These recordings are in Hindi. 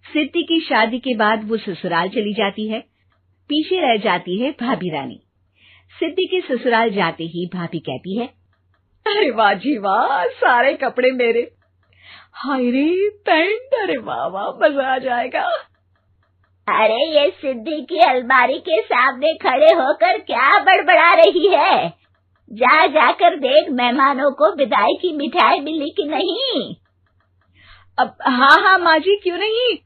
सिद्धि की शादी के बाद वो ससुराल चली जाती है। पीछे रह जाती है भाभी रानी। सिद्धि के ससुराल जाते ही भाभी कहती है, अरे वाह जी वाह, सारे कपड़े मेरे। हाय रे पैंट, अरे वाह वाह, मजा आ जाएगा। अरे ये सिद्धि की अलमारी के सामने खड़े होकर क्या बड़बड़ा रही है? जाकर देख मेहमानों को विदाई की मिठाई मिली कि नहीं। अब हाँ माँ जी, क्यों नहीं,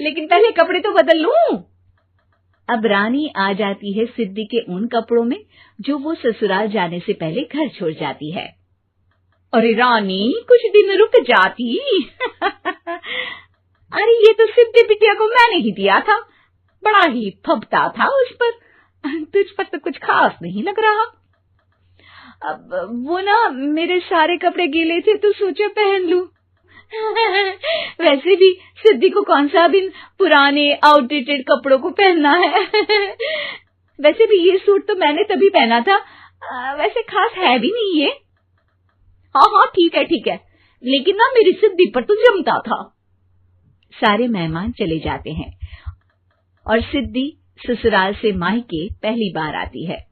लेकिन पहले कपड़े तो बदल लूं। अब रानी आ जाती है सिद्धि के उन कपड़ों में जो वो ससुराल जाने से पहले घर छोड़ जाती है। अरे रानी, कुछ दिन रुक जाती। अरे ये तो सिद्धि बिटिया को मैंने ही दिया था, बड़ा ही फबता था उस पर, तुझ पर तो कुछ खास नहीं लग रहा। अब वो ना मेरे सारे कपड़े गीले थे तो सोचा पहन लूं। वैसे भी सिद्धि को कौन सा भी पुराने आउटडेटेड कपड़ों को पहनना है। वैसे भी ये सूट तो मैंने तभी पहना था, वैसे खास है भी नहीं ये। हाँ ठीक है, लेकिन ना मेरी सिद्धि पर तो जमता था। सारे मेहमान चले जाते हैं और सिद्धि ससुराल से मायके पहली बार आती है।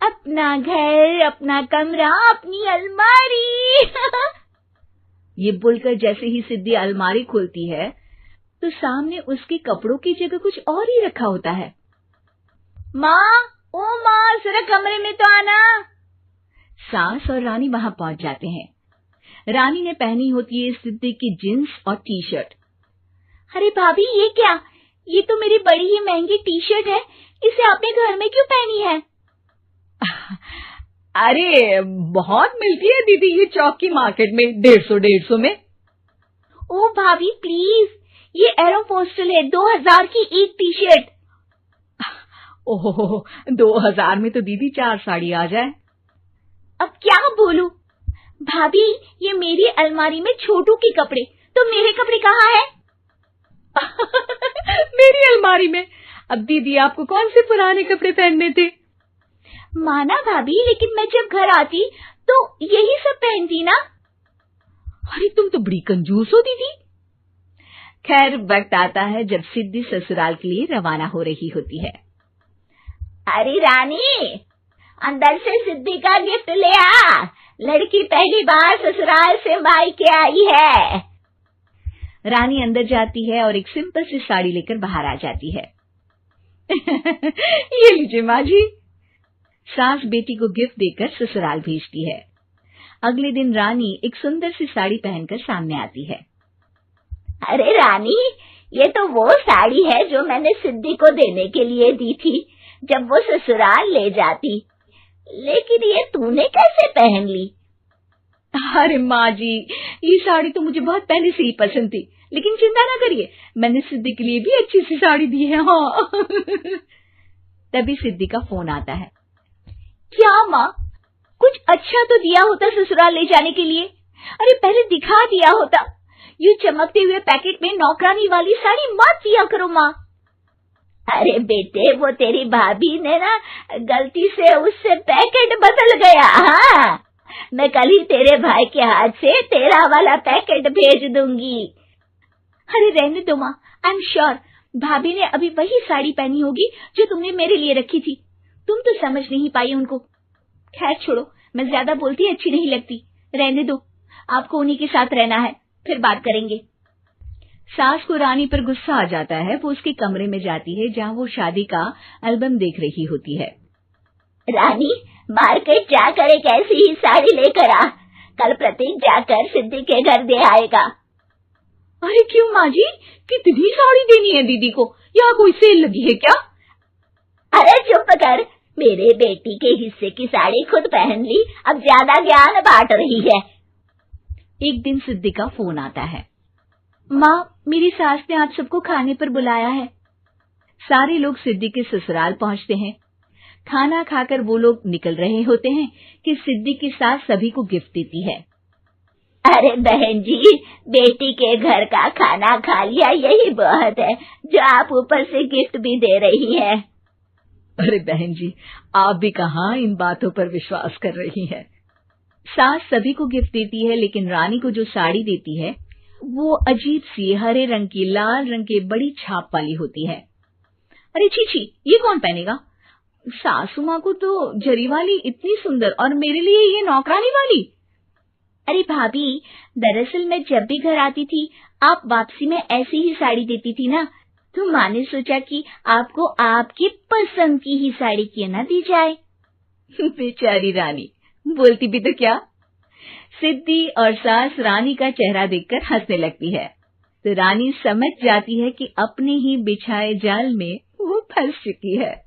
अपना घर, अपना कमरा, अपनी अलमारी। ये बोलकर जैसे ही सिद्धि अलमारी खोलती है तो सामने उसके कपड़ों की जगह कुछ और ही रखा होता है। माँ, जरा कमरे में तो आना। सास और रानी वहां पहुंच जाते हैं। रानी ने पहनी होती है सिद्धि की जींस और टी शर्ट। अरे भाभी, ये क्या? ये तो मेरी बड़ी ही महंगी टी शर्ट है, इसे आपने घर में क्यों पहनी है? अरे बहुत मिलती है दीदी ये चौक की मार्केट में, 150 में। ओ भाभी प्लीज, ये एरोपोस्टल है, 2000 की एक टी शर्ट। ओहो, 2000 में तो दीदी 4 साड़ी आ जाए। अब क्या बोलूं? भाभी, ये मेरी अलमारी में छोटू के कपड़े, तो मेरे कपड़े कहाँ हैं? मेरी अलमारी में? अब दीदी आपको कौन से पुराने कपड़े पहनने थे? माना भाभी, लेकिन मैं जब घर आती तो यही सब पहनती ना। अरे तुम तो बड़ी कंजूस हो दीदी। खैर, वक्त आता है जब सिद्धि ससुराल के लिए रवाना हो रही होती है। अरे रानी, अंदर से सिद्धि का गिफ्ट ले आ, लड़की पहली बार ससुराल से मायके आई है। रानी अंदर जाती है और एक सिंपल सी साड़ी लेकर बाहर आ जाती है। ये लीजिए माँ जी। सास बेटी को गिफ्ट देकर ससुराल भेजती है। अगले दिन रानी एक सुंदर सी साड़ी पहनकर सामने आती है। अरे रानी, ये तो वो साड़ी है जो मैंने सिद्धि को देने के लिए दी थी जब वो ससुराल ले जाती, लेकिन ये तूने कैसे पहन ली? अरे माँ जी, ये साड़ी तो मुझे बहुत पहले से ही पसंद थी, लेकिन चिंता ना करिए, मैंने सिद्धि के लिए भी अच्छी सी साड़ी दी है। हाँ। तभी सिद्धि का फोन आता है। क्या माँ, कुछ अच्छा तो दिया होता ससुराल ले जाने के लिए। अरे पहले दिखा दिया होता। यूं चमकते हुए पैकेट में नौकरानी वाली साड़ी मत दिया करो माँ। अरे बेटे, वो तेरी भाभी ने ना गलती से उससे पैकेट बदल गया। हाँ, मैं कल ही तेरे भाई के हाथ से तेरा वाला पैकेट भेज दूंगी। अरे रहने दो माँ, आई एम श्योर भाभी ने अभी वही साड़ी पहनी होगी जो तुमने मेरे लिए रखी थी। तुम तो समझ नहीं पाई उनको। खैर छोड़ो, मैं ज्यादा बोलती अच्छी नहीं लगती, रहने दो, आपको उन्हीं के साथ रहना है, फिर बात करेंगे। सास को रानी पर गुस्सा आ जाता है। वो उसके कमरे में जाती है जहाँ वो शादी का एल्बम देख रही होती है। रानी, मार्केट जाकर एक ऐसी ही साड़ी लेकर आ, कल प्रतीक जाकर सिद्धि के घर दे आएगा। अरे क्यों माँ जी, कितनी साड़ी देनी है दीदी को? यहाँ कोई सेल लगी है क्या? अरे चुप कर, मेरे बेटी के हिस्से की साड़ी खुद पहन ली, अब ज्यादा ज्ञान बांट रही है। एक दिन सिद्धि का फोन आता है। माँ, मेरी सास ने आप सबको खाने पर बुलाया है। सारे लोग सिद्धि के ससुराल पहुंचते हैं। खाना खाकर वो लोग निकल रहे होते हैं कि सिद्धि की सास सभी को गिफ्ट देती है। अरे बहन जी, बेटी के घर का खाना खा लिया, यही बहुत है जो आप ऊपर से गिफ्ट भी दे रही है। अरे बहन जी, आप भी कहाँ इन बातों पर विश्वास कर रही हैं। सास सभी को गिफ्ट देती है, लेकिन रानी को जो साड़ी देती है वो अजीब सी हरे रंग की लाल रंग के बड़ी छाप वाली होती है। अरे छी, ये कौन पहनेगा? सासू माँ को तो जरी वाली इतनी सुंदर, और मेरे लिए ये नौकरानी वाली। अरे भाभी, दरअसल मैं जब भी घर आती थी आप वापसी में ऐसी ही साड़ी देती थी ना, तो माँ ने सोचा कि आपको आपकी पसंद की ही साड़ी क्यों ना दी जाए। बेचारी रानी, बोलती भी तो क्या। सिद्धि और सास रानी का चेहरा देखकर हंसने लगती है, तो रानी समझ जाती है कि अपने ही बिछाए जाल में वो फंस चुकी है।